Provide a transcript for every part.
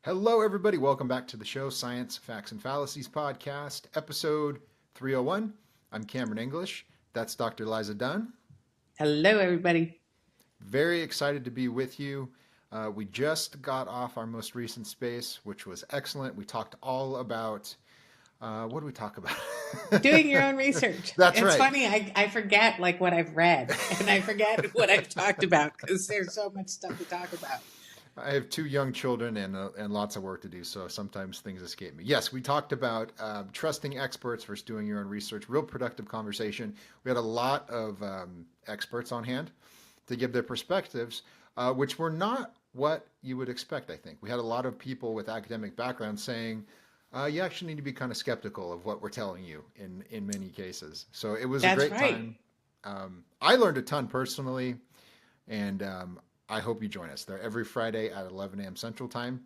Hello, everybody. Welcome back to the show, Science, Facts, and Fallacies podcast, episode 301. I'm Cameron English. That's Dr. Liza Dunn. Hello, everybody. Very excited to be with you. We just got off our most recent space, which was excellent. We talked all about, what did we talk about? Doing your own research. That's It's right. funny. I forget like what I've read and I forget what I've talked about because there's so much stuff to talk about. I have two young children and lots of work to do, so sometimes things escape me. Yes, we talked about trusting experts versus doing your own research. Real productive conversation. We had a lot of experts on hand to give their perspectives, which were not what you would expect, I think. We had a lot of people with academic backgrounds saying, you actually need to be kind of skeptical of what we're telling you in many cases. So it was a That's great right. time. I learned a ton personally, and I hope you join us. They're every Friday at 11 a.m. Central Time.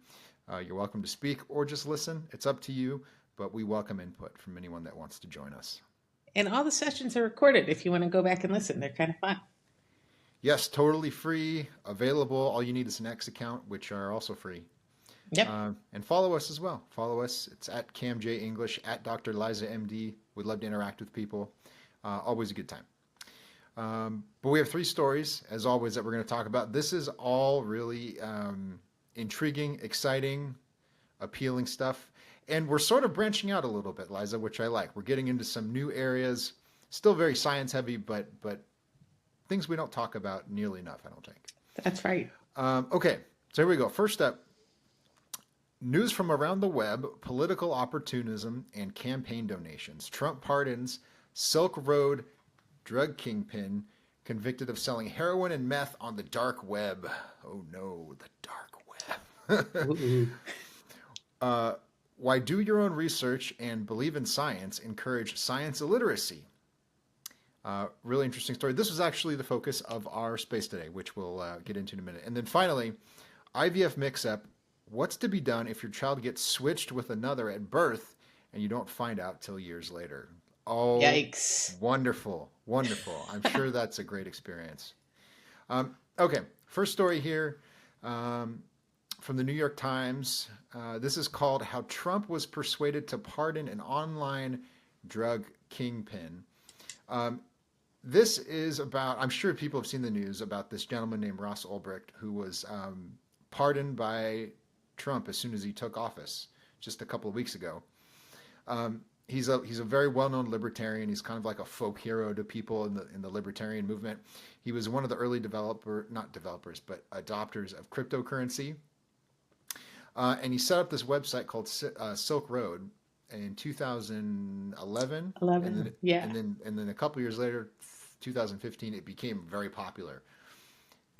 You're welcome to speak or just listen. It's up to you, but we welcome input from anyone that wants to join us. And all the sessions are recorded if you want to go back and listen. They're kind of fun. Yes, totally free, available. All you need is an X account, which are also free. Yep. And follow us as well. Follow us. It's at CamJ English, at Dr. Liza MD. We'd love to interact with people. Always a good time. But we have three stories, as always, that we're going to talk about. This is all really intriguing, exciting, appealing stuff. And we're sort of branching out a little bit, Liza, which I like. We're getting into some new areas, still very science heavy, but things we don't talk about nearly enough, I don't think. That's right. Okay, so here we go. First up, news from around the web, political opportunism and campaign donations. Trump pardons Silk Road drug kingpin convicted of selling heroin and meth on the dark web. Oh no, the dark web. Why do your own research and believe in science encourage science illiteracy? Really interesting story. This was actually the focus of our space today, which we'll get into in a minute. And then finally, IVF mix-up. What's to be done if your child gets switched with another at birth and you don't find out till years later? Oh, Yikes. wonderful, wonderful. I'm sure that's a great experience. Okay, first story here from the New York Times. This is called How Trump Was Persuaded to Pardon an Online Drug Kingpin. This is about, I'm sure people have seen the news about this gentleman named Ross Ulbricht who was pardoned by Trump as soon as he took office just a couple of weeks ago. He's a very well-known libertarian. He's kind of like a folk hero to people in the libertarian movement. He was one of the early not developers, but adopters of cryptocurrency. And he set up this website called Silk Road in 2011. 11. Yeah. And then a couple years later, 2015, it became very popular.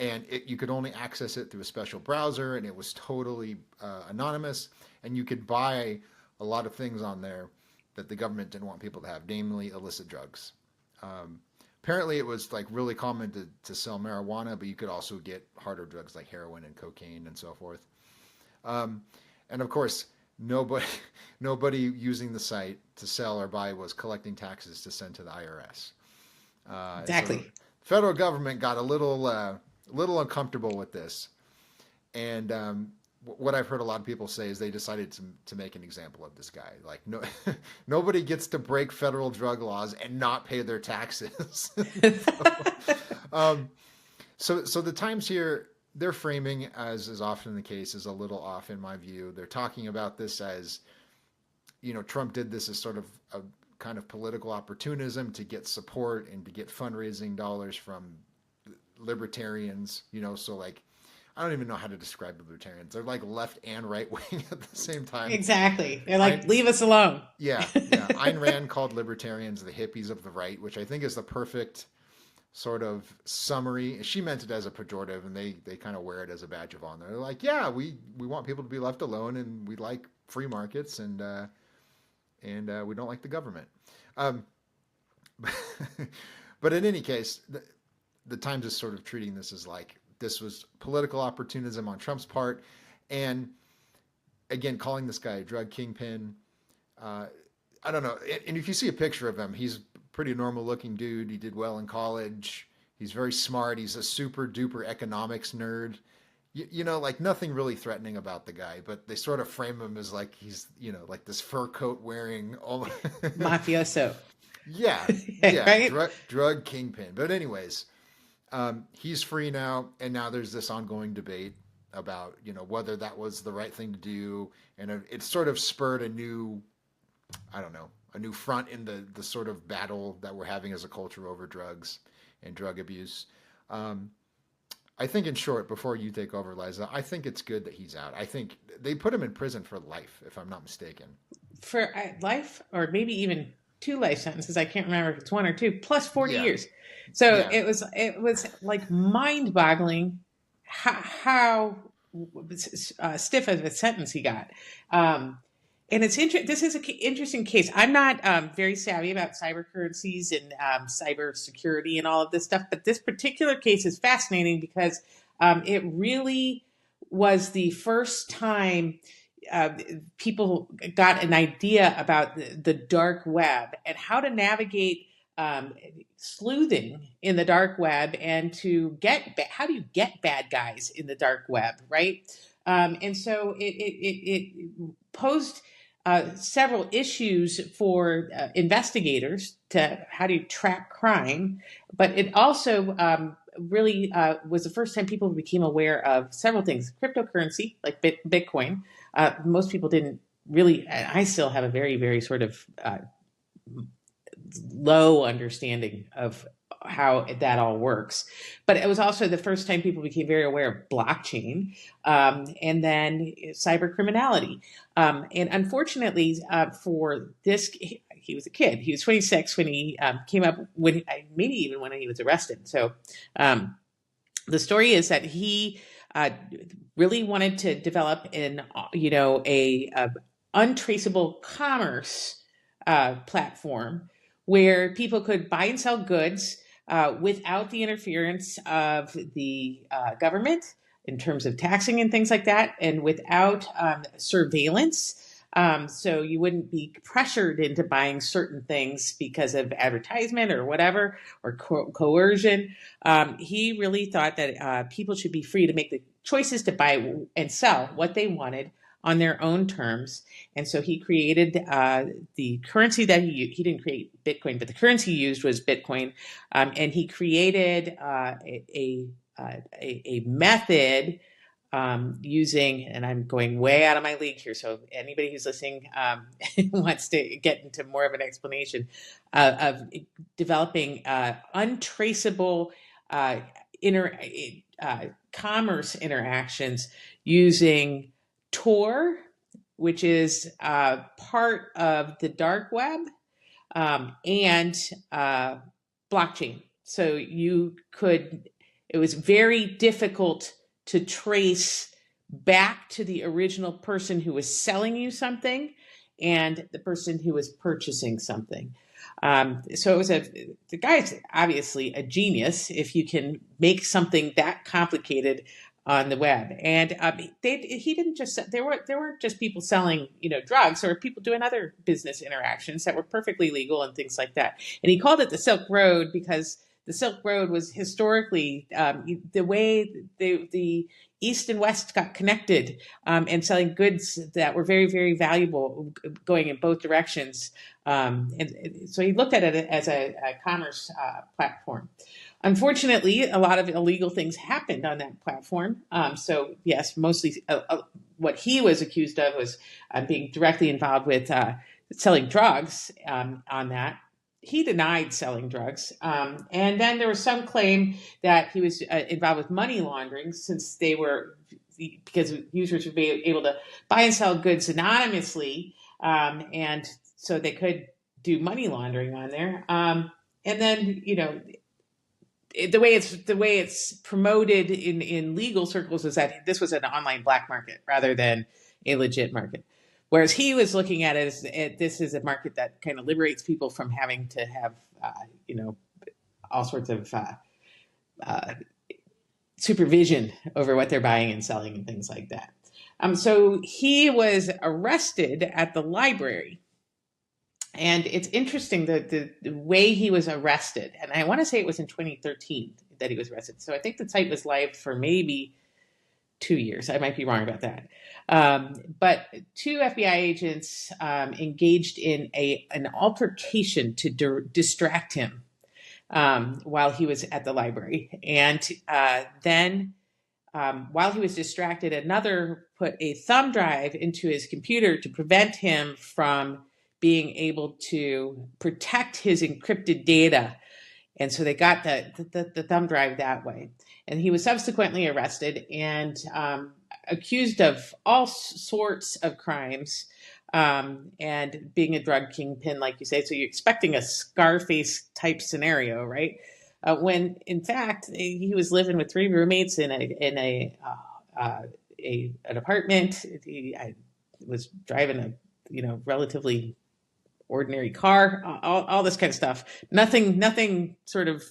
And you could only access it through a special browser, and it was totally anonymous. And you could buy a lot of things on there that the government didn't want people to have, namely illicit drugs. Apparently, it was like really common to sell marijuana, but you could also get harder drugs like heroin and cocaine and so forth. And of course, nobody using the site to sell or buy was collecting taxes to send to the IRS. Exactly. So the federal government got a little uncomfortable with this, and what I've heard a lot of people say is they decided to make an example of this guy. Like nobody gets to break federal drug laws and not pay their taxes. So the Times here, they're framing, as is often the case, is a little off in my view. They're talking about this as, Trump did this as sort of a kind of political opportunism to get support and to get fundraising dollars from libertarians, so like, I don't even know how to describe libertarians. They're like left and right wing at the same time. Exactly. They're like, leave us alone. Yeah. Ayn Rand called libertarians the hippies of the right, which I think is the perfect sort of summary. She meant it as a pejorative, and they kind of wear it as a badge of honor. They're like, yeah, we want people to be left alone, and we like free markets, and we don't like the government. But in any case, the Times is sort of treating this as like this was political opportunism on Trump's part, and again, calling this guy a drug kingpin. I don't know. And if you see a picture of him, he's a pretty normal looking dude. He did well in college. He's very smart. He's a super duper economics nerd. like nothing really threatening about the guy, but they sort of frame him as like he's, like this fur coat wearing all. Mafioso. Yeah, yeah, Right? drug kingpin. But anyways, he's free now, and now there's this ongoing debate about whether that was the right thing to do, and it sort of spurred a new, I don't know, a new front in the sort of battle that we're having as a culture over drugs and drug abuse. Um, I think, in short, before you take over, Liza, I think it's good that he's out. I think they put him in prison for life, if I'm not mistaken. For life, or maybe even 2 life sentences. I can't remember if it's 1 or 2, plus 40 Yeah, years. So yeah. it was like mind boggling how stiff of a sentence he got. Um, and it's interesting. This is an interesting case. I'm not very savvy about cyber currencies and cyber security and all of this stuff, but this particular case is fascinating because it really was the first time uh, people got an idea about the dark web and how to navigate sleuthing in the dark web, and to how do you get bad guys in the dark web, right? And so it posed several issues for investigators to how do you track crime, but it also really was the first time people became aware of several things: cryptocurrency like Bitcoin. Most people didn't really, and I still have a very, very sort of low understanding of how that all works. But it was also the first time people became very aware of blockchain, and then cyber criminality. And unfortunately, for this, he was a kid. He was 26 when he came up, maybe even when he was arrested. So the story is that he really wanted to develop a untraceable commerce platform where people could buy and sell goods without the interference of the government in terms of taxing and things like that, and without surveillance. So you wouldn't be pressured into buying certain things because of advertisement or whatever, or coercion. He really thought that people should be free to make the choices to buy and sell what they wanted on their own terms. And so he created the currency that he didn't create Bitcoin, but the currency he used was Bitcoin. And he created a method using, and I'm going way out of my league here, so anybody who's listening wants to get into more of an explanation of developing untraceable commerce interactions using Tor, which is part of the dark web, and blockchain. So it was very difficult to trace back to the original person who was selling you something and the person who was purchasing something. So the guy's obviously a genius if you can make something that complicated on the web. And he didn't just, there weren't just people selling, drugs. There were people doing other business interactions that were perfectly legal and things like that. And he called it the Silk Road because the Silk Road was historically the way the East and West got connected, and selling goods that were very, very valuable going in both directions. And so he looked at it as a commerce platform. Unfortunately, a lot of illegal things happened on that platform. So yes, mostly what he was accused of was being directly involved with selling drugs on that. He denied selling drugs. And then there was some claim that he was involved with money laundering, because users would be able to buy and sell goods anonymously. And so they could do money laundering on there. And then, the way it's promoted in legal circles is that this was an online black market rather than a legit market. Whereas he was looking at it as this is a market that kind of liberates people from having to have, all sorts of supervision over what they're buying and selling and things like that. So he was arrested at the library. And it's interesting the way he was arrested. And I want to say it was in 2013 that he was arrested. So I think the site was live for maybe 2 years. I might be wrong about that. But two FBI agents engaged in an altercation to distract him while he was at the library. And then while he was distracted, another put a thumb drive into his computer to prevent him from being able to protect his encrypted data. And so they got the thumb drive that way. And he was subsequently arrested and accused of all sorts of crimes and being a drug kingpin, like you say. So you're expecting a Scarface type scenario, right? When in fact he was living with three roommates in an apartment. He was driving a relatively ordinary car, all this kind of stuff. Nothing sort of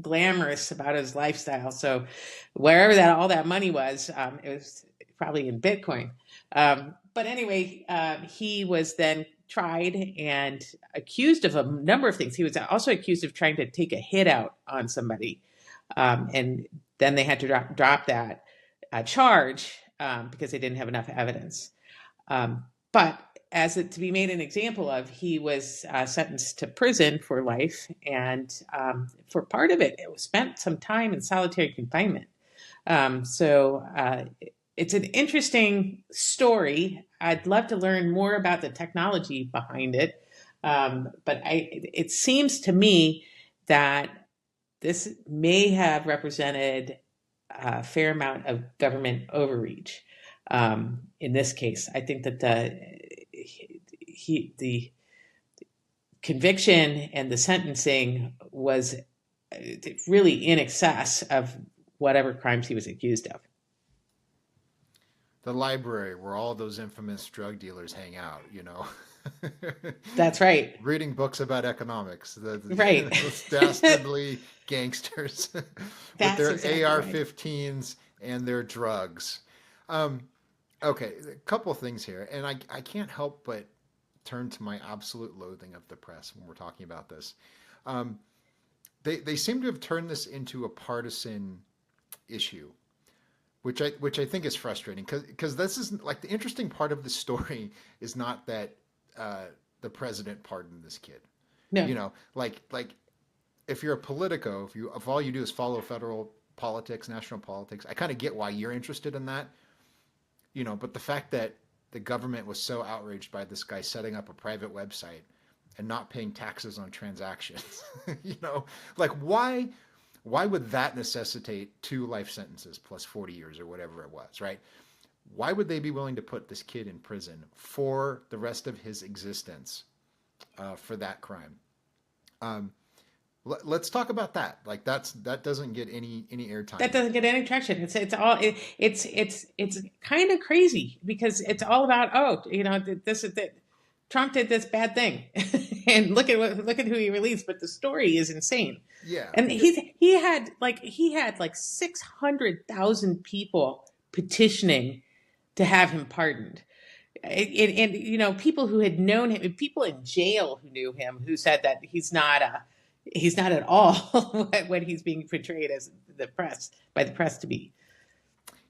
glamorous about his lifestyle. So wherever all that money was, it was probably in Bitcoin. But anyway, he was then tried and accused of a number of things. He was also accused of trying to take a hit out on somebody. And then they had to drop that charge because they didn't have enough evidence. But as to be made an example of, he was sentenced to prison for life. And for part of it, was spent some time in solitary confinement. So it's an interesting story. I'd love to learn more about the technology behind it. But it seems to me that this may have represented a fair amount of government overreach. In this case, I think that the conviction and the sentencing was really in excess of whatever crimes he was accused of. The library where all those infamous drug dealers hang out, That's right. Reading books about economics. Right. Those dastardly gangsters with their exactly AR-15s and their drugs. Okay, a couple of things here, and I can't help but turn to my absolute loathing of the press when we're talking about this. They seem to have turned this into a partisan issue, which I think is frustrating because this is like the interesting part of the story is not that the president pardoned this kid. No. Like if you're a politico, if all you do is follow federal politics, national politics, I kind of get why you're interested in that. But the fact that the government was so outraged by this guy setting up a private website and not paying taxes on transactions, like why would that necessitate 2 life sentences plus 40 years or whatever it was, right? Why would they be willing to put this kid in prison for the rest of his existence for that crime? Let's talk about that. Like that doesn't get any airtime. That doesn't get any traction. It's kind of crazy because it's all about Trump did this bad thing, and look at who he released. But the story is insane. Yeah, and he had 600,000 people petitioning to have him pardoned. And people who had known him, people in jail who knew him, who said that he's not at all what he's being portrayed as by the press to be.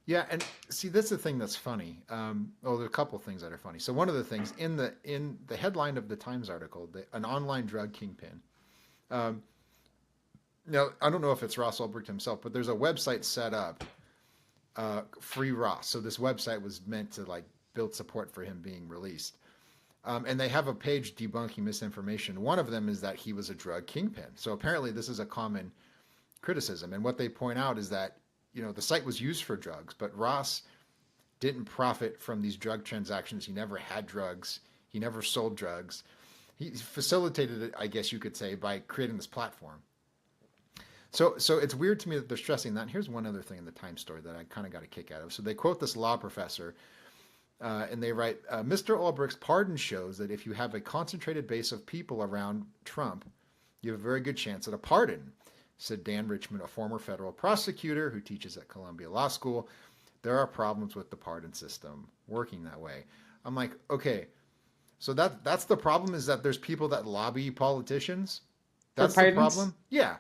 Yeah, and see, that's the thing that's funny. There are a couple of things that are funny. So one of the things in the headline of the Times article, an online drug kingpin. Now, I don't know if it's Ross Ulbricht himself, but there's a website set up, Free Ross. So this website was meant to build support for him being released. And they have a page debunking misinformation. One of them is that he was a drug kingpin. So apparently this is a common criticism. And what they point out is that, the site was used for drugs, but Ross didn't profit from these drug transactions. He never had drugs. He never sold drugs. He facilitated it, I guess you could say, by creating this platform. So it's weird to me that they're stressing that. And here's one other thing in the Times story that I kind of got a kick out of. So they quote this law professor, and they write, Mr. Ulbricht's pardon shows that if you have a concentrated base of people around Trump, you have a very good chance at a pardon, said Dan Richmond, a former federal prosecutor who teaches at Columbia Law School. There are problems with the pardon system working that way. I'm like, okay, so that's the problem, is that there's people that lobby politicians? That's the problem? Yeah.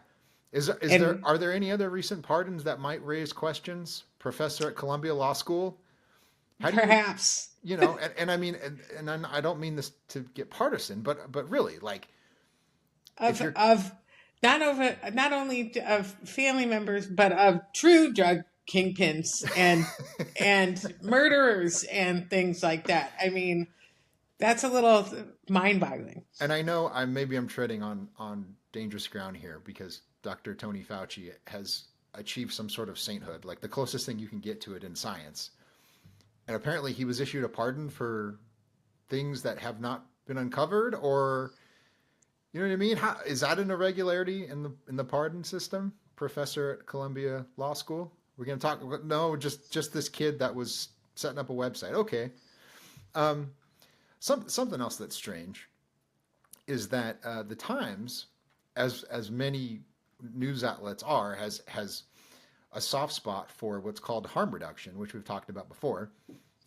And Are there any other recent pardons that might raise questions? Professor at Columbia Law School, how do you, perhaps and I mean, I don't mean this to get partisan, but really, like, if you're of not only of family members, but of true drug kingpins and murderers and things like that. I mean, that's a little mind-boggling. and I know I'm treading on dangerous ground here because Dr. Tony Fauci has achieved some sort of sainthood, like the closest thing you can get to it in science. And apparently he was issued a pardon for things that have not been uncovered, or you know what I mean? How is that an irregularity in the pardon system? Professor at Columbia Law School. We're going to talk about no, just this kid that was setting up a website. Okay. Um, something else that's strange is that the Times, as many news outlets are, has a soft spot for what's called harm reduction, which we've talked about before,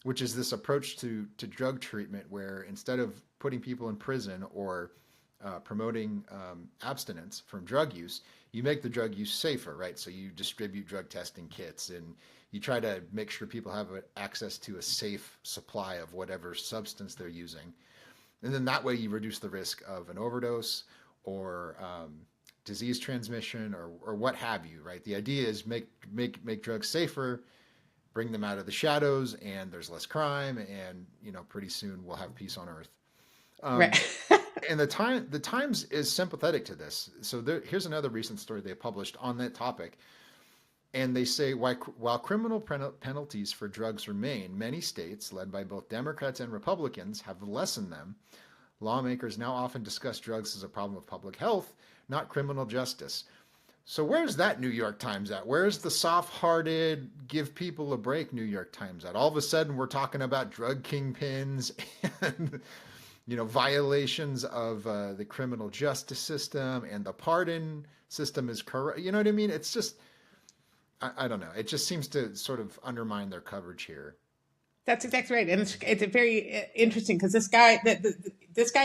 which is this approach to drug treatment where instead of putting people in prison or promoting abstinence from drug use, you make the drug use safer, right? So you distribute drug testing kits and you try to make sure people have access to a safe supply of whatever substance they're using. And then that way you reduce the risk of an overdose or disease transmission or what have you, right? The idea is make drugs safer, bring them out of the shadows, and there's less crime, and pretty soon we'll have peace on earth. Um, Right. and the Times is sympathetic to this. So here's another recent story they published on that topic, and they say while criminal penalties for drugs remain, many states, led by both Democrats and Republicans, have lessened them. Lawmakers now often discuss drugs as a problem of public health, not criminal justice. So where's that New York Times at? Where's the soft-hearted, give people a break New York Times at? All of a sudden, we're talking about drug kingpins and violations of the criminal justice system, and the pardon system is corrupt. You know what I mean? It's just, I don't know. It just seems to sort of undermine their coverage here. That's exactly right, and it's a very interesting because this guy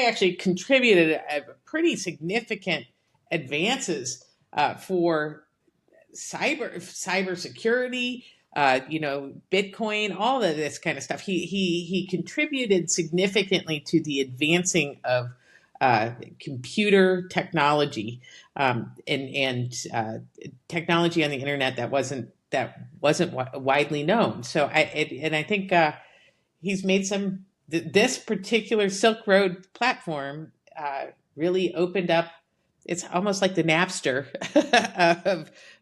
actually contributed a pretty significant advances for cyber security, Bitcoin, all of this kind of stuff. He contributed significantly to the advancing of computer technology and technology on the internet that wasn't widely known. So I think he's made this particular Silk Road platform really opened up. It's almost like the Napster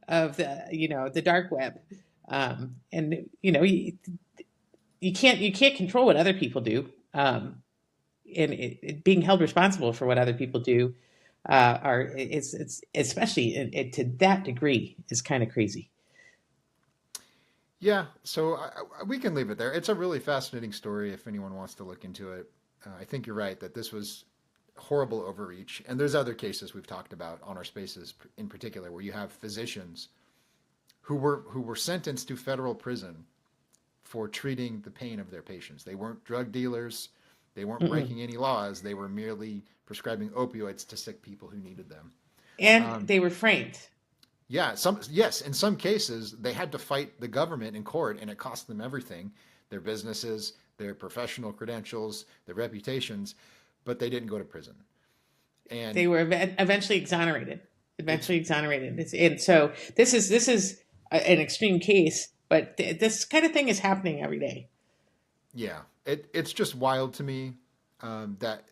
of the dark web, and you can't control what other people do, and being held responsible for what other people do it's especially to that degree is kind of crazy. Yeah, so we can leave it there. It's a really fascinating story if anyone wants to look into it. I think you're right that this was horrible overreach, and there's other cases we've talked about on our spaces in particular where you have physicians who were sentenced to federal prison for treating the pain of their patients. They weren't drug dealers, they weren't Mm-mm. breaking any laws, they were merely prescribing opioids to sick people who needed them. And Um, they were framed. Yeah, in some cases they had to fight the government in court, and it cost them everything, their businesses, their professional credentials, their reputations, but they didn't go to prison. They And were eventually exonerated. it's And so this is an extreme case, but this kind of thing is happening every day. yeah, it's just wild to me that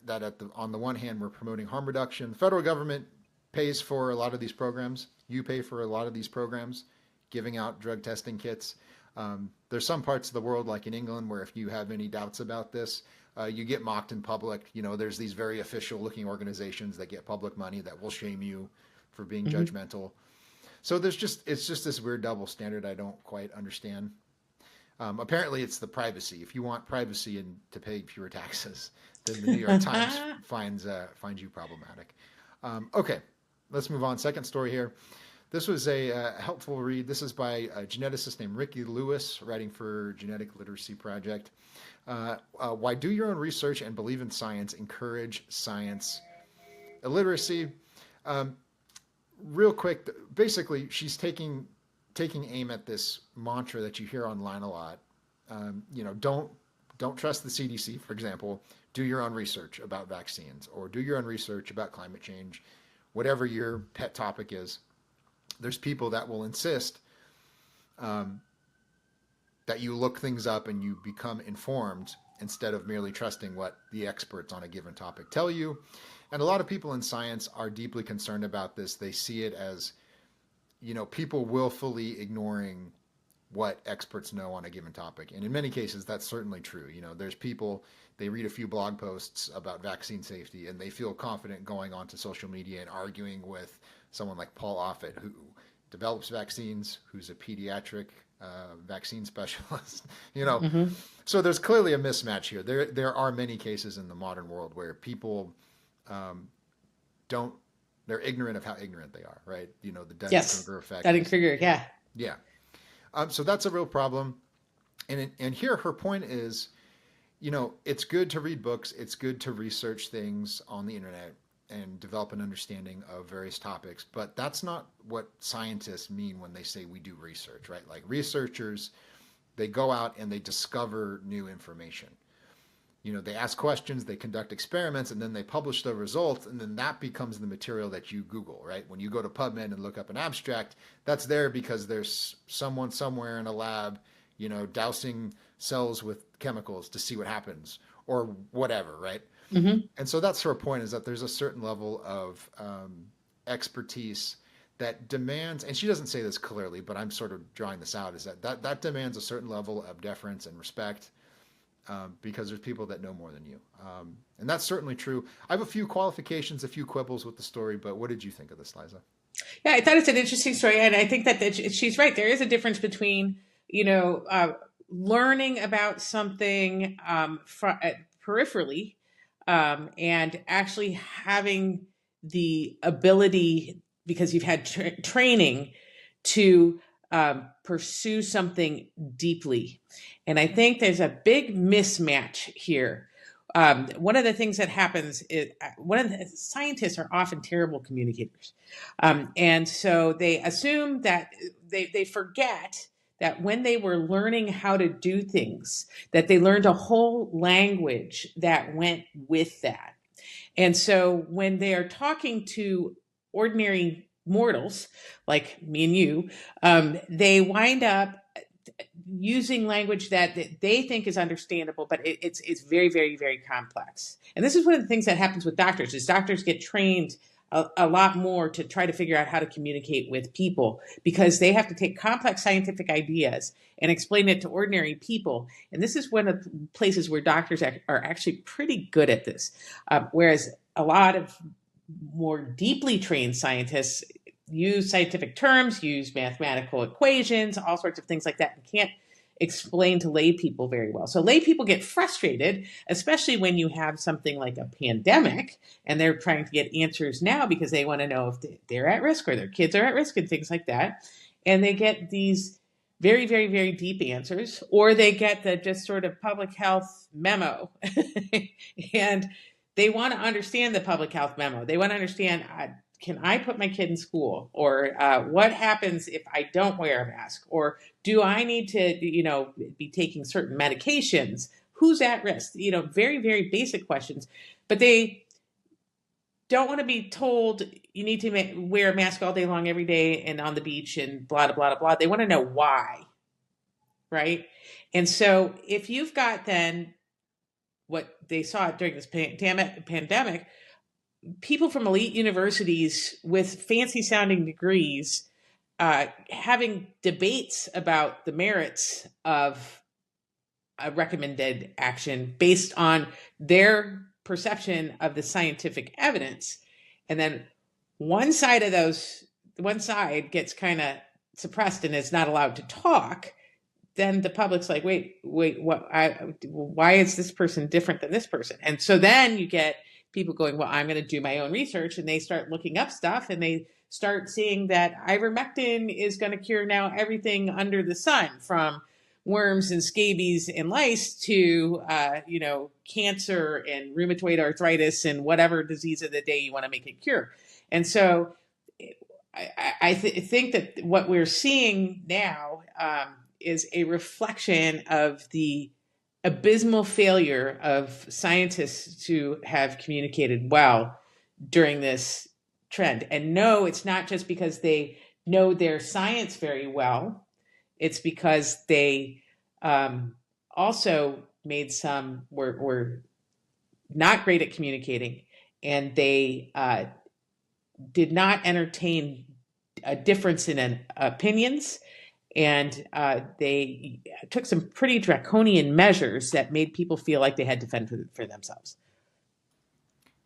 on the one hand we're promoting harm reduction. The federal government pays for a lot of these programs. You pay for a lot of these programs, giving out drug testing kits. There's some parts of the world, like in England, where if you have any doubts about this, you get mocked in public. There's these very official-looking organizations that get public money that will shame you for being Mm-hmm. judgmental. So it's just this weird double standard I don't quite understand. Apparently, it's the privacy. If you want privacy and to pay fewer taxes, then the New York Times finds you problematic. Okay, let's move on. Second story here. This was a helpful read. This is by a geneticist named Ricky Lewis, writing for Genetic Literacy Project. Why do your own research and believe in science? Encourage science illiteracy. Um, real quick, basically, she's taking aim at this mantra that you hear online a lot. Don't trust the CDC, for example. Do your own research about vaccines, or do your own research about climate change, whatever your pet topic is. There's people that will insist um, that you look things up and you become informed instead of merely trusting what the experts on a given topic tell you. And a lot of people in science are deeply concerned about this. They see it as, people willfully ignoring what experts know on a given topic. And in many cases, that's certainly true. There's people, they read a few blog posts about vaccine safety and they feel confident going onto social media and arguing with someone like Paul Offit, who develops vaccines, who's a pediatric vaccine specialist. Mm-hmm. So there's clearly a mismatch here. There are many cases in the modern world where people don't, they're ignorant of how ignorant they are, right? The Yes, Dunning-Kruger effect. Dunning-Kruger, yeah. Yeah. So that's a real problem. And here her point is, it's good to read books. It's good to research things on the internet and develop an understanding of various topics. But that's not what scientists mean when they say we do research, right? Like researchers, they go out and they discover new information. They ask questions, they conduct experiments, and then they publish the results, and then that becomes the material that you Google, right? When you go to PubMed and look up an abstract, that's there because there's someone somewhere in a lab, dousing cells with chemicals to see what happens or whatever, right? Mm-hmm. And so that's her point, is that there's a certain level of expertise that demands, and she doesn't say this clearly, but I'm sort of drawing this out, is that demands a certain level of deference and respect. Because there's people that know more than you. And that's certainly true. I have a few qualifications, a few quibbles with the story, but what did you think of this, Liza? Yeah, I thought it's an interesting story, and I think that she's right. There is a difference between, learning about something peripherally, and actually having the ability, because you've had training, to pursue something deeply. And I think there's a big mismatch here. One of the things that happens is scientists are often terrible communicators. And so they assume that they forget that when they were learning how to do things, that they learned a whole language that went with that. And so when they are talking to ordinary mortals like me and you, they wind up using language that they think is understandable, but it's very, very, very complex. And this is one of the things that happens with doctors, is doctors get trained a lot more to try to figure out how to communicate with people, because they have to take complex scientific ideas and explain it to ordinary people. And this is one of the places where doctors are actually pretty good at this, whereas a lot of more deeply trained scientists use scientific terms, use mathematical equations, all sorts of things like that, and can't explain to lay people very well. So lay people get frustrated, especially when you have something like a pandemic and they're trying to get answers now because they want to know if they're at risk or their kids are at risk and things like that. And they get these very, very, very deep answers, or they get the just sort of public health memo. And they want to understand the public health memo. They want to understand, can I put my kid in school? Or what happens if I don't wear a mask? Or do I need to, be taking certain medications? Who's at risk? Very, very basic questions. But they don't want to be told you need to wear a mask all day long every day and on the beach and blah, blah, blah, blah. They want to know why, right? And so if you've got then what they saw during this pandemic, people from elite universities with fancy sounding degrees having debates about the merits of a recommended action based on their perception of the scientific evidence. And then one side gets kind of suppressed and is not allowed to talk. Then the public's like, wait, why is this person different than this person? And so then you get people going, well, I'm going to do my own research. And they start looking up stuff and they start seeing that ivermectin is going to cure now everything under the sun, from worms and scabies and lice to, cancer and rheumatoid arthritis and whatever disease of the day you want to make it cure. And so think that what we're seeing now is a reflection of the abysmal failure of scientists to have communicated well during this trend. And no, it's not just because they know their science very well. It's because they also made some were not great at communicating, and they did not entertain a difference in opinions, and they took some pretty draconian measures that made people feel like they had to fend for themselves.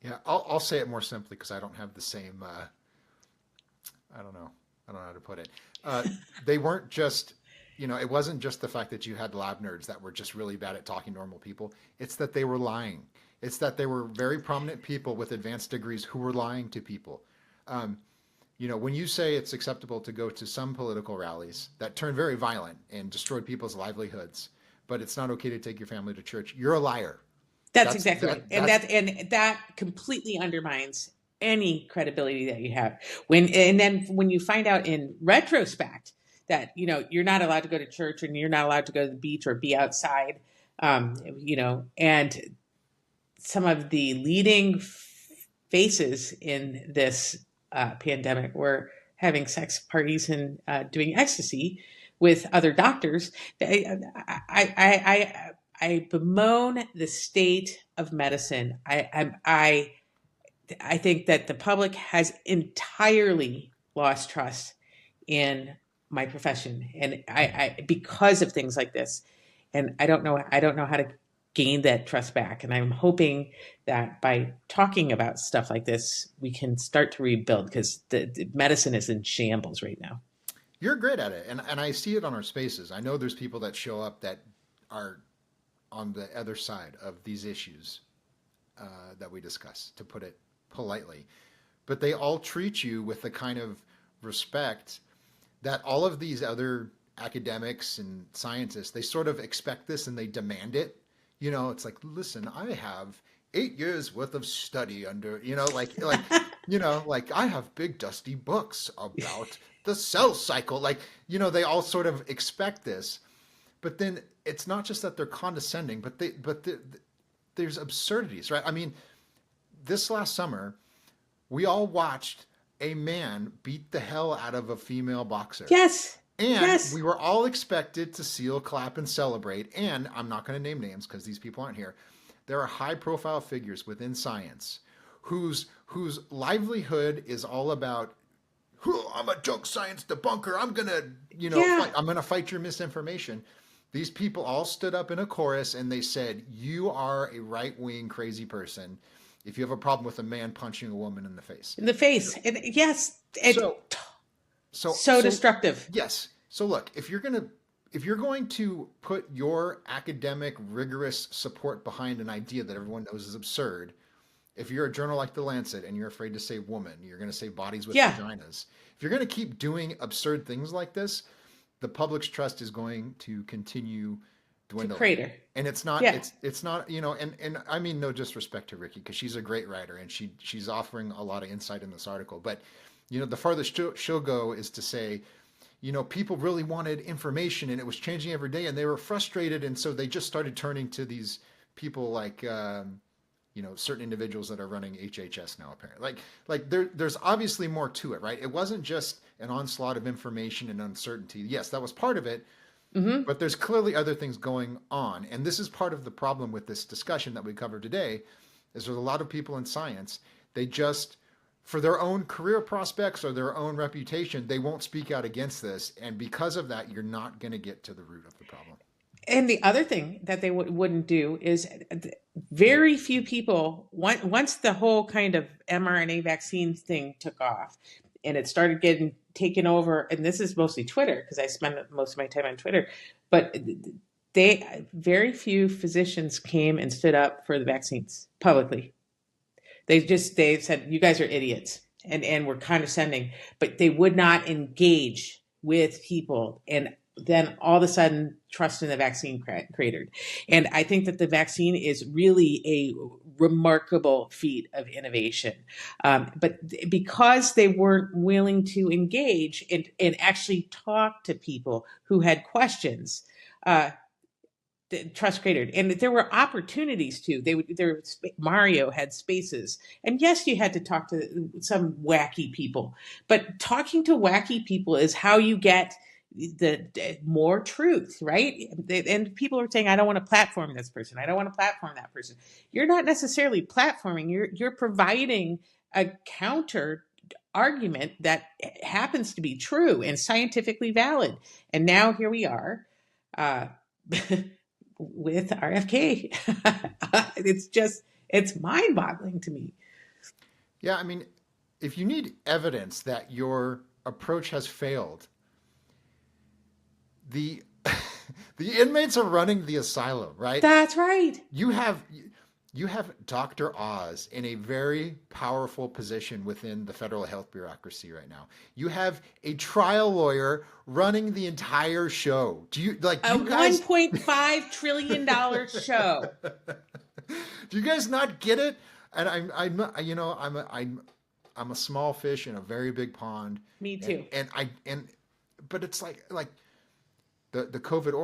Yeah, I'll say it more simply because I don't have the same. I don't know. I don't know how to put it. They weren't just, it wasn't just the fact that you had lab nerds that were just really bad at talking to normal people. It's that they were lying. It's that they were very prominent people with advanced degrees who were lying to people. When you say it's acceptable to go to some political rallies that turned very violent and destroyed people's livelihoods, but it's not okay to take your family to church, you're a liar. That's exactly right. And that completely undermines any credibility that you have. Then when you find out in retrospect that, you're not allowed to go to church and you're not allowed to go to the beach or be outside, and some of the leading faces in this pandemic were having sex parties and doing ecstasy with other doctors. I bemoan the state of medicine. I think that the public has entirely lost trust in my profession, and I because of things like this, and I don't know how to gain that trust back. And I'm hoping that by talking about stuff like this, we can start to rebuild, because the medicine is in shambles right now. You're great at it, and I see it on our spaces. I know there's people that show up that are on the other side of these issues that we discuss, to put it politely. But they all treat you with the kind of respect that all of these other academics and scientists, they sort of expect this and they demand it. It's like, listen, I have 8 years worth of study under, like I have big dusty books about the cell cycle. They all sort of expect this. But then it's not just that they're condescending, but there's absurdities, right? I mean, this last summer, we all watched a man beat the hell out of a female boxer. Yes. And we were all expected to seal, clap, and celebrate. And I'm not going to name names because these people aren't here. There are high-profile figures within science whose livelihood is all about, I'm a junk science debunker. I'm gonna fight your misinformation. These people all stood up in a chorus and they said, you are a right-wing crazy person if you have a problem with a man punching a woman in the face. In the face. And yes. So destructive. Yes. So look, if you're going to put your academic, rigorous support behind an idea that everyone knows is absurd, if you're a journal like The Lancet and you're afraid to say woman, you're going to say bodies with vaginas. If you're going to keep doing absurd things like this, the public's trust is going to continue dwindling. Crater. And it's not, it's not, and I mean, no disrespect to Ricky, because she's a great writer and she's offering a lot of insight in this article. But, the farthest she'll go is to say, people really wanted information and it was changing every day and they were frustrated. And so they just started turning to these people like, certain individuals that are running HHS now, apparently. There's obviously more to it, right? It wasn't just an onslaught of information and uncertainty. Yes, that was part of it, but there's clearly other things going on. And this is part of the problem with this discussion that we covered today, is there's a lot of people in science, they just, for their own career prospects or their own reputation, they won't speak out against this. And because of that, you're not going to get to the root of the problem. And the other thing that they wouldn't do is, very few people, once the whole kind of mRNA vaccine thing took off and it started getting taken over, and this is mostly Twitter because I spend most of my time on Twitter, but very few physicians came and stood up for the vaccines publicly. They said, you guys are idiots, and were condescending, but they would not engage with people. And then all of a sudden, trust in the vaccine cratered. And I think that the vaccine is really a remarkable feat of innovation. But because they weren't willing to engage and actually talk to people who had questions, uh, the trust cratered. And there were opportunities too. Mario had spaces, and yes, you had to talk to some wacky people, but talking to wacky people is how you get the more truth, right? And people are saying, I don't want to platform this person, I don't want to platform that person. You're not necessarily platforming, you're providing a counter argument that happens to be true and scientifically valid. And now here we are, uh, with RFK. It's mind boggling to me. Yeah, I mean, if you need evidence that your approach has failed, the the inmates are running the asylum, right? That's right. You have you have Dr. Oz in a very powerful position within the federal health bureaucracy right now. You have a trial lawyer running the entire show. Do you like A you guys $1.5 trillion show. Do you guys not get it? And I'm a small fish in a very big pond. Me too. But it's like the COVID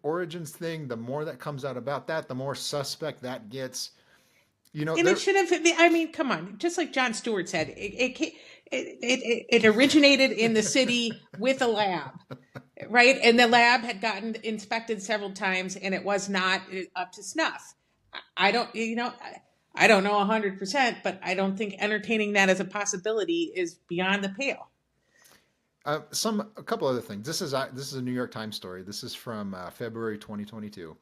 origins thing, the more that comes out about that, the more suspect that gets. And it should have. I mean, come on. Just like Jon Stewart said, it originated in the city with a lab, right? And the lab had gotten inspected several times, and it was not up to snuff. I don't know 100%, but I don't think entertaining that as a possibility is beyond the pale. A couple other things. This is a New York Times story. This is from February 2022.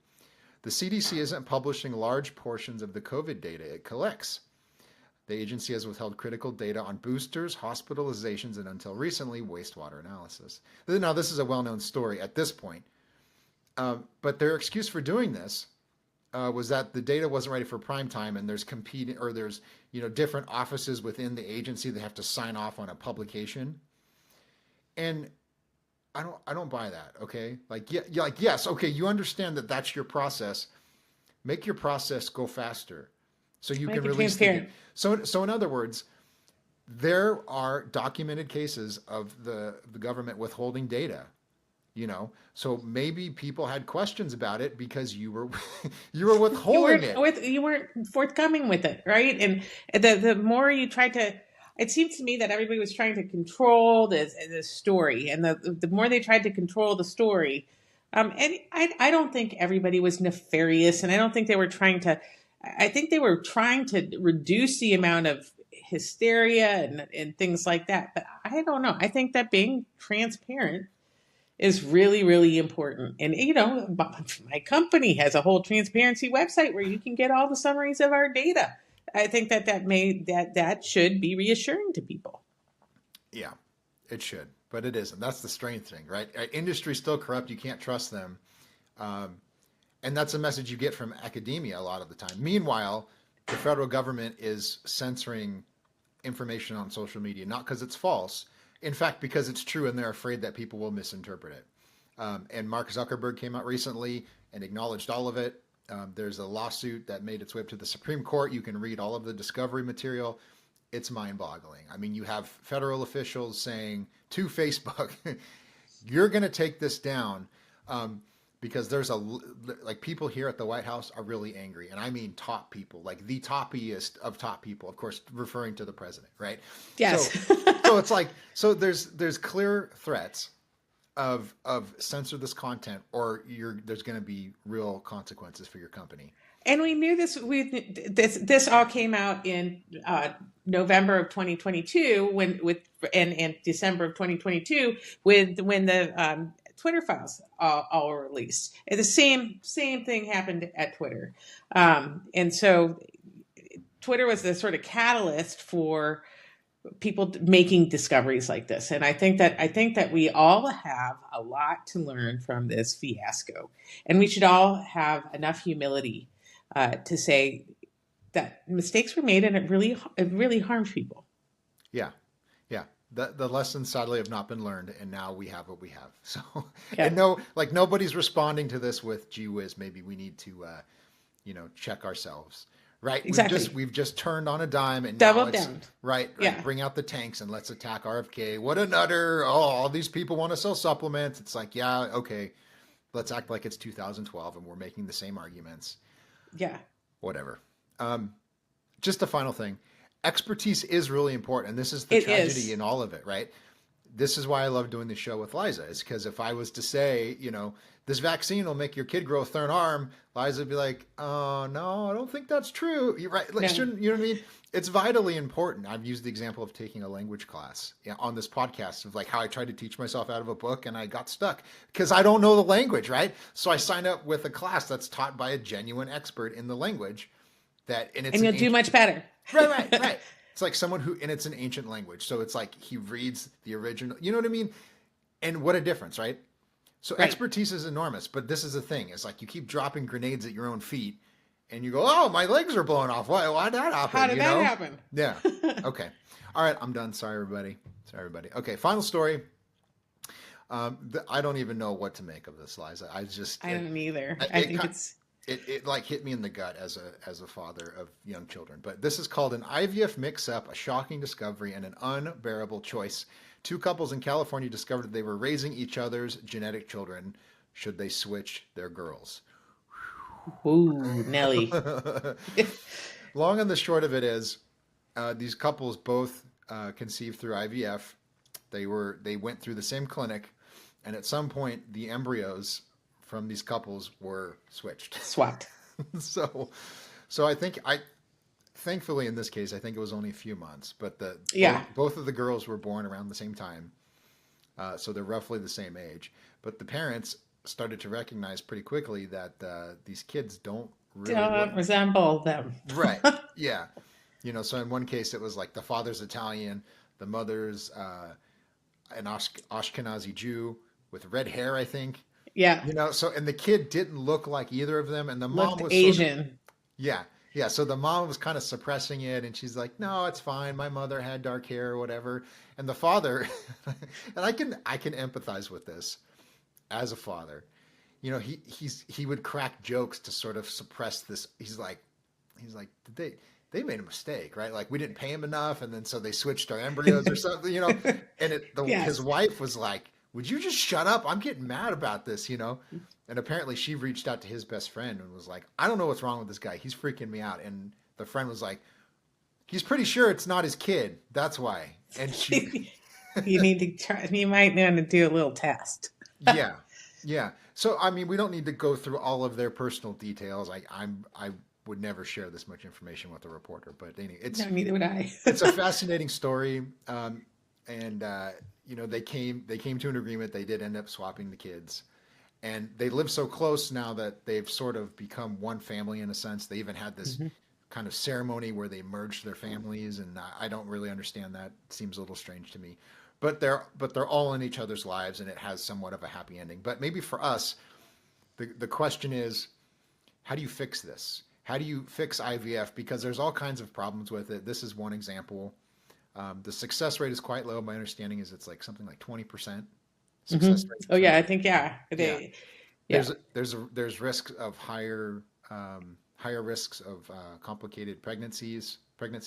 The CDC isn't publishing large portions of the COVID data it collects. The agency has withheld critical data on boosters, hospitalizations, and until recently, wastewater analysis. Now, this is a well-known story at this point, but their excuse for doing this was that the data wasn't ready for prime time, and there's different offices within the agency that have to sign off on a publication. And I don't buy that. Okay, yes, okay, you understand that that's your process. Make your process go faster, so you can release the. So in other words, there are documented cases of the government withholding data. So maybe people had questions about it because you were withholding it. You weren't forthcoming with it, right? And the more you tried to. It seems to me that everybody was trying to control this story, and the more they tried to control the story, and I don't think everybody was nefarious, and I don't think they were trying to. I think they were trying to reduce the amount of hysteria and things like that. But I don't know. I think that being transparent is really, really important. And my company has a whole transparency website where you can get all the summaries of our data. I think that should be reassuring to people. Yeah, it should, but it isn't. That's the strange thing, right? Industry's still corrupt. You can't trust them. And that's a message you get from academia a lot of the time. Meanwhile, the federal government is censoring information on social media, not because it's false. In fact, because it's true and they're afraid that people will misinterpret it. And Mark Zuckerberg came out recently and acknowledged all of it. There's a lawsuit that made its way up to the Supreme Court. You can read all of the discovery material. It's mind-boggling. I mean, you have federal officials saying to Facebook, you're going to take this down because there's people here at the White House are really angry. And I mean top people, like the toppiest of top people, of course, referring to the president, right? Yes. So it's there's clear threats of censor this content or there's going to be real consequences for your company. And we knew this. This all came out in November of 2022 and December of 2022 when the Twitter files all were released. And the same thing happened at Twitter, and so Twitter was the sort of catalyst for people making discoveries like this. And I think that we all have a lot to learn from this fiasco, and we should all have enough humility to say that mistakes were made and it really harmed people. Yeah. The lessons sadly have not been learned, and now we have what we have. So, Yeah. And nobody's responding to this with, gee whiz, maybe we need to, check ourselves, right? Exactly. We've just turned on a dime, and now Double it's down. right. Yeah. Bring out the tanks and let's attack RFK. What a nutter! Oh, all these people want to sell supplements. It's like, yeah, okay, let's act like it's 2012 and we're making the same arguments. Yeah. Whatever. Um, just a final thing. Expertise is really important, and this is the It tragedy is. in all of it, right? This is why I love doing the show with Liza. Is because if I was to say, this vaccine will make your kid grow a third arm, Liza would be like, "Oh no, I don't think that's true." You're right. Like, No. shouldn't you know what I mean? It's vitally important. I've used the example of taking a language class on this podcast of like how I tried to teach myself out of a book and I got stuck because I don't know the language, right? So I signed up with a class that's taught by a genuine expert in the language and it's And an you'll do ancient, much better. right. It's like someone and it's an ancient language. So it's like he reads the original, you know what I mean? And what a difference, right? So Right. expertise is enormous, but this is the thing. It's like you keep dropping grenades at your own feet and you go, oh, my legs are blowing off. Why'd that happen? How did that happen? Yeah. Okay. All right. I'm done. Sorry, everybody. Okay. Final story. I don't even know what to make of this, Liza. I don't either. it, I it, think it's it like hit me in the gut as a father of young children. But this is called an IVF mix-up, a shocking discovery, and an unbearable choice. Two couples in California discovered that they were raising each other's genetic children. Should they switch their girls? ooh, Nelly. Long and the short of it is, these couples both conceived through IVF. They went through the same clinic, and at some point, the embryos from these couples were switched. Swapped. so, so thankfully in this case, I think it was only a few months, but Yeah. both of the girls were born around the same time, so they're roughly the same age. But the parents started to recognize pretty quickly that these kids don't really Don't look resemble them. right. Yeah, So in one case, it was like the father's Italian, the mother's an Ashkenazi Jew with red hair, I think. Yeah. So and the kid didn't look like either of them, and the mom Looked was sort of Asian. yeah. So the mom was kind of suppressing it, and she's like, "No, it's fine. My mother had dark hair or whatever." And the father, and I can empathize with this as a father. He would crack jokes to sort of suppress this. He's like, they made a mistake, right? Like we didn't pay him enough, and then so they switched our embryos or something. And his Yes. wife was like, would you just shut up? I'm getting mad about this. And apparently she reached out to his best friend and was like, I don't know what's wrong with this guy. He's freaking me out. And the friend was like, he's pretty sure it's not his kid. That's why. And she, You need to try. You might want to do a little test. yeah, yeah. So, I mean, we don't need to go through all of their personal details. I would never share this much information with a reporter, but anyway, No, neither would I. it's a fascinating story. And they came to an agreement. They did end up swapping the kids, and they live so close now that they've sort of become one family in a sense. They even had this Mhm. kind of ceremony where they merged their families, and I don't really understand that. It seems a little strange to me, but they're all in each other's lives, and it has somewhat of a happy ending. But maybe for us, the question is, how do you fix this? How do you fix IVF? Because there's all kinds of problems with it. This is one example. The success rate is quite low. My understanding is it's like something like 20% success Mhm. rate. Oh yeah, I think yeah. Yeah. Yeah. There's risks of higher risks of complicated pregnancy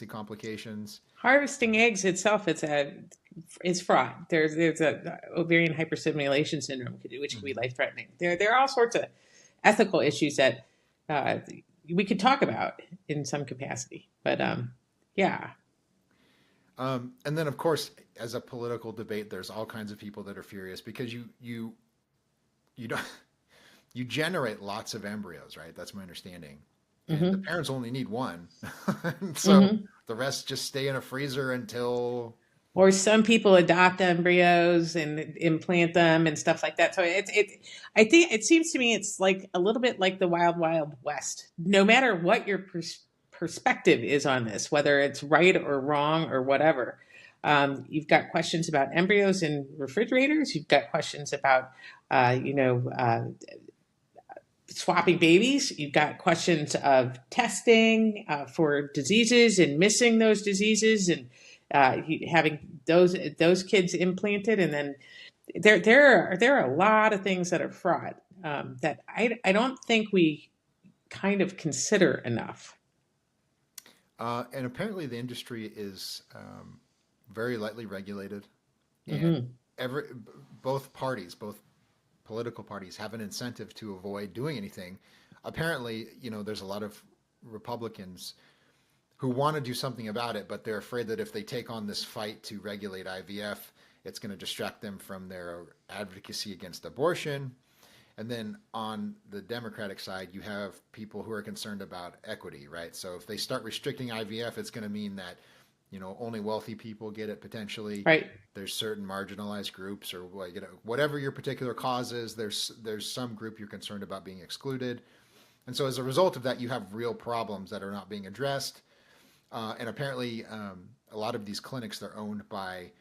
complications. Harvesting eggs itself, it's fraud. There's a ovarian hyperstimulation syndrome, which can be Mhm. life threatening. There are all sorts of ethical issues that uh, we could talk about in some capacity. But yeah, And then, of course, as a political debate, there's all kinds of people that are furious because you don't you generate lots of embryos, right? That's my understanding. And the hmm parents only need one. So hmm the rest just stay in a freezer until or some people adopt embryos and implant them and stuff like that. So I think it seems to me it's like a little bit like the wild wild west. No matter what your perspective is on this, whether it's right or wrong or whatever, you've got questions about embryos in refrigerators. You've got questions about uh, you know uh, swapping babies. You've got questions of testing for diseases and missing those diseases and having those kids implanted, and then there are a lot of things that are fraud that I don't think we kind of consider enough. And apparently the industry is very lightly regulated, and Hmm. every both parties, both political parties, have an incentive to avoid doing anything. Apparently, there's a lot of Republicans who want to do something about it, but they're afraid that if they take on this fight to regulate IVF, it's going to distract them from their advocacy against abortion. And then on the Democratic side, you have people who are concerned about equity, right? So if they start restricting IVF, it's going to mean that, only wealthy people get it potentially. Right. There's certain marginalized groups, or whatever your particular cause is, there's some group you're concerned about being excluded. And so as a result of that, you have real problems that are not being addressed. And apparently, a lot of these clinics, they're owned by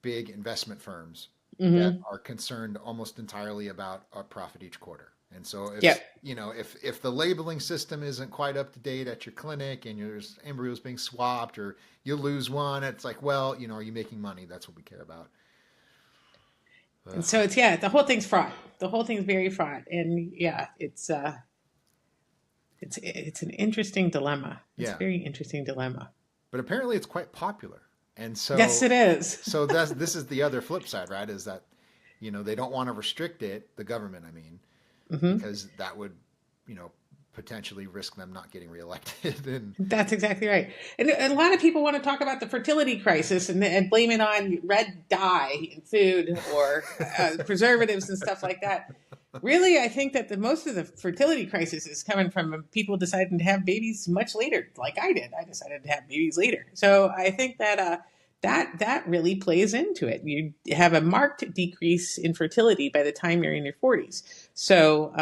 big investment firms that Hmm. are concerned almost entirely about a profit each quarter. And so Yeah. if the labeling system isn't quite up to date at your clinic and there's embryos being swapped or you lose one, it's like, well, are you making money? That's what we care about. And Ugh. so it's, yeah, the whole thing's fraught. The whole thing's very fraught. And yeah, it's an interesting dilemma. It's a Yeah. very interesting dilemma. But apparently it's quite popular. And Yes, so it is. this is the other flip side, right? Is that, they don't want to restrict it, the government, I mean, Hmm. because that would, you know, potentially risk them not getting reelected. And That's exactly right. And a lot of people want to talk about the fertility crisis and blame it on red dye in food or preservatives and stuff like that. Really, I think that the most of the fertility crisis is coming from people deciding to have babies much later, like I did. I decided to have babies later. So I think that that really plays into it. You have a marked decrease in fertility by the time you're in your 40s. So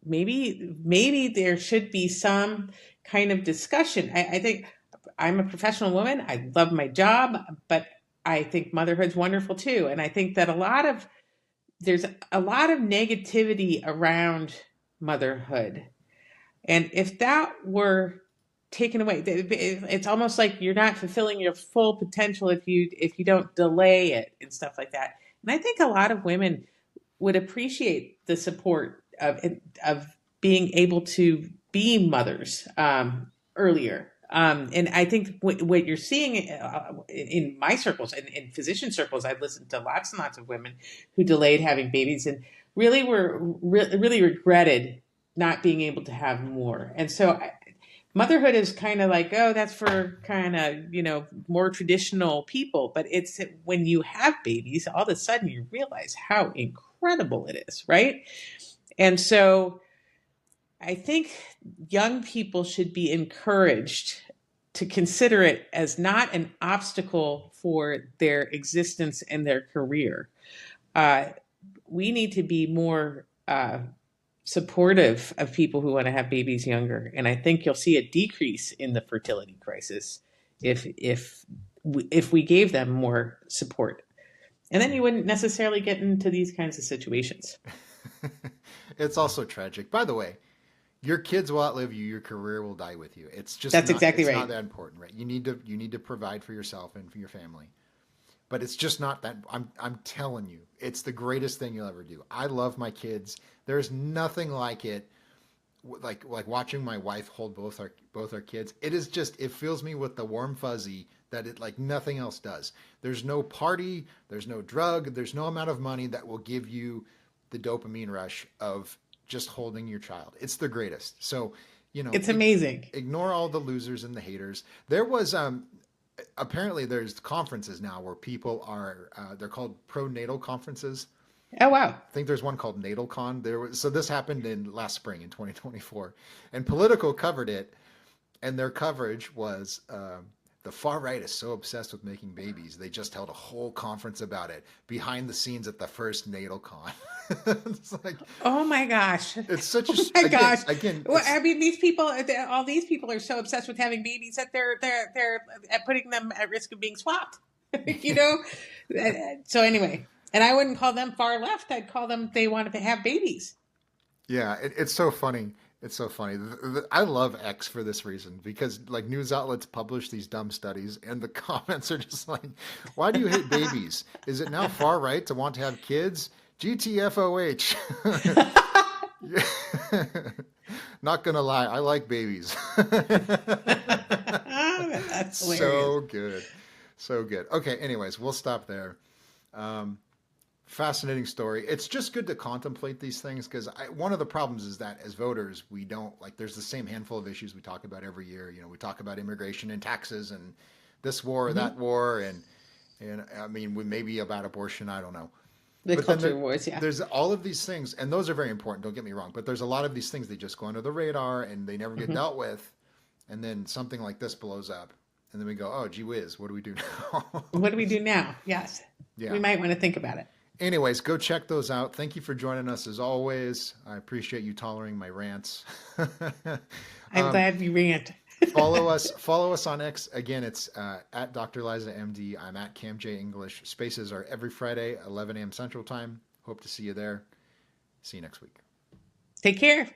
maybe there should be some kind of discussion. I think I'm a professional woman. I love my job, but I think motherhood's wonderful too. And I think that there's a lot of negativity around motherhood. And if that were taken away, it's almost like you're not fulfilling your full potential if you don't delay it and stuff like that. And I think a lot of women would appreciate the support of being able to be mothers earlier. And I think what you're seeing in my circles and in physician circles, I've listened to lots and lots of women who delayed having babies and really really regretted not being able to have more. And so motherhood is kind of like, oh, that's for kind of, more traditional people. But it's when you have babies, all of a sudden you realize how incredible it is, right? And so I think young people should be encouraged to consider it as not an obstacle for their existence and their career. Uh, we need to be more supportive of people who want to have babies younger, and I think you'll see a decrease in the fertility crisis if we gave them more support, and then you wouldn't necessarily get into these kinds of situations. it's also tragic. By the way, your kids will outlive you, your career will die with you. It's just That's not exactly it's not right. that important, right? You need to provide for yourself and for your family. But it's just not that. I'm telling you, it's the greatest thing you'll ever do. I love my kids. There's nothing like it, like watching my wife hold both our kids. It fills me with the warm fuzzy that it like nothing else does. There's no party, there's no drug, there's no amount of money that will give you the dopamine rush of just holding your child. It's the greatest. So, It's amazing. ignore all the losers and the haters. There was apparently there's conferences now where people are they're called pronatal conferences. Oh wow. I think there's one called NatalCon. So this happened in last spring in 2024, and Politico covered it, and their coverage was the far right is so obsessed with making babies they just held a whole conference about it behind the scenes at the first NatalCon. It's like Oh my gosh. it's such Oh my a gosh. again Well, I mean, all these people are so obsessed with having babies that they're putting them at risk of being swapped. you know. So anyway, and I wouldn't call them far left. I'd call them they wanted to have babies. Yeah, it's so funny. It's so funny. I love X for this reason because like news outlets publish these dumb studies and the comments are just like, "Why do you hate babies? Is it now far right to want to have kids? GTFOH." Yeah. Not gonna lie, I like babies. That's hilarious. So good. So good. Okay, anyways, we'll stop there. Um, Fascinating story. It's just good to contemplate these things because one of the problems is that as voters, we don't like, there's the same handful of issues we talk about every year. You know, we talk about immigration and taxes and this war or that Hmm. war. And I mean, we maybe about abortion, I don't know. The But then culture wars, yeah. there's all of these things, and those are very important, don't get me wrong. But there's a lot of these things that just go under the radar and they never get Hmm. dealt with. And then something like this blows up. And then we go, oh, gee whiz, what do we do now? What do we do now? Yes, we Yeah. might want to think about it. Anyways, go check those out. Thank you for joining us as always. I appreciate you tolerating my rants. I'm um, glad you rant. follow us on X. Again, it's at Dr. Liza MD. I'm at Cam J English. Spaces are every Friday, 11 a.m. Central Time. Hope to see you there. See you next week. Take care.